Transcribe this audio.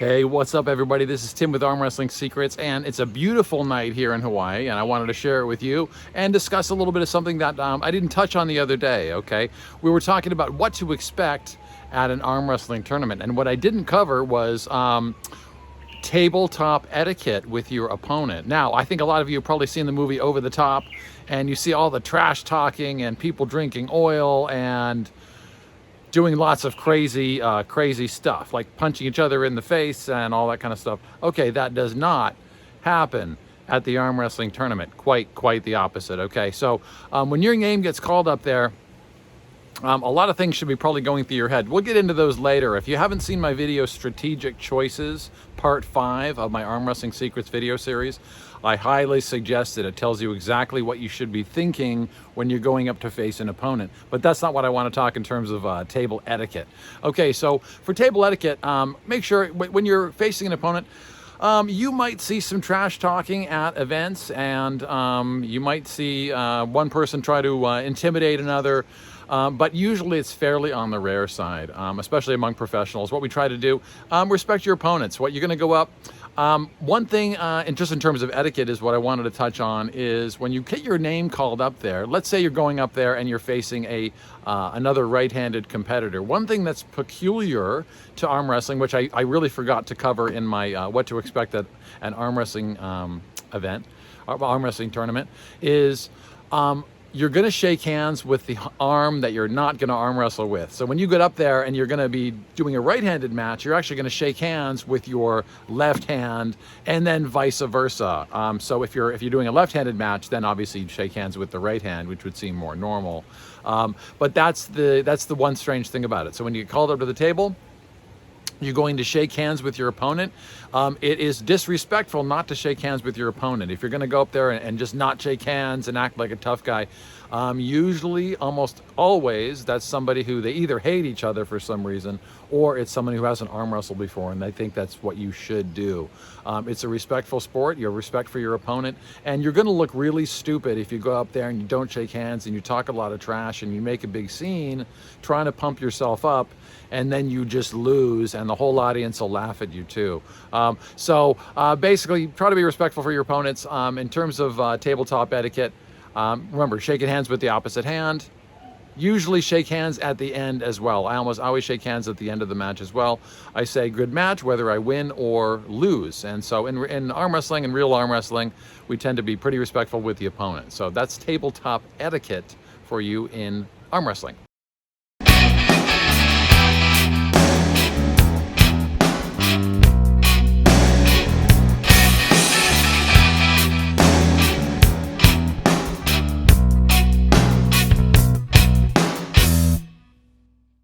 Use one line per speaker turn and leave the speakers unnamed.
Hey, what's up everybody? This is Tim with Arm Wrestling Secrets, and it's a beautiful night here in Hawaii, and I wanted to share it with you and discuss a little bit of something that I didn't touch on the other day, okay? We were talking about what to expect at an arm wrestling tournament, and what I didn't cover was tabletop etiquette with your opponent. Now, I think a lot of you have probably seen the movie Over the Top, and you see all the trash talking and people drinking oil and doing lots of crazy stuff, like punching each other in the face and all that kind of stuff. Okay, that does not happen at the arm wrestling tournament. Quite the opposite. Okay, so when your name gets called up there, a lot of things should be probably going through your head. We'll get into those later. If you haven't seen my video, Strategic Choices, Part 5 of my Arm Wrestling Secrets video series, I highly suggest it. It tells you exactly what you should be thinking when you're going up to face an opponent. But that's not what I want to talk in terms of table etiquette. Okay, so for table etiquette, make sure when you're facing an opponent, you might see some trash talking at events, and you might see one person try to intimidate another. But usually it's fairly on the rare side, especially among professionals. What we try to do, respect your opponents. What you're going to go up. One thing, and just in terms of etiquette, is what I wanted to touch on is when you get your name called up there. Let's say you're going up there and you're facing another right-handed competitor. One thing that's peculiar to arm wrestling, which I really forgot to cover in my what to expect at an arm wrestling event, arm wrestling tournament, is you're going to shake hands with the arm that you're not going to arm wrestle with. So when you get up there and you're going to be doing a right-handed match, you're actually going to shake hands with your left hand, and then vice versa. So if you're doing a left-handed match, then obviously you'd shake hands with the right hand, which would seem more normal. But that's the one strange thing about it. So when you get called up to the table, you're going to shake hands with your opponent. It is disrespectful not to shake hands with your opponent. If you're going to go up there and just not shake hands and act like a tough guy, usually, almost always, that's somebody who they either hate each other for some reason, or it's someone who hasn't arm wrestled before, and they think that's what you should do. It's a respectful sport. You have respect for your opponent, and you're going to look really stupid if you go up there and you don't shake hands and you talk a lot of trash and you make a big scene trying to pump yourself up, and then you just lose, and the whole audience will laugh at you too. So basically, try to be respectful for your opponents. In terms of tabletop etiquette, remember, shaking hands with the opposite hand. Usually shake hands at the end as well. I almost always shake hands at the end of the match as well. I say good match, whether I win or lose. And so in arm wrestling and real arm wrestling, we tend to be pretty respectful with the opponent. So that's tabletop etiquette for you in arm wrestling.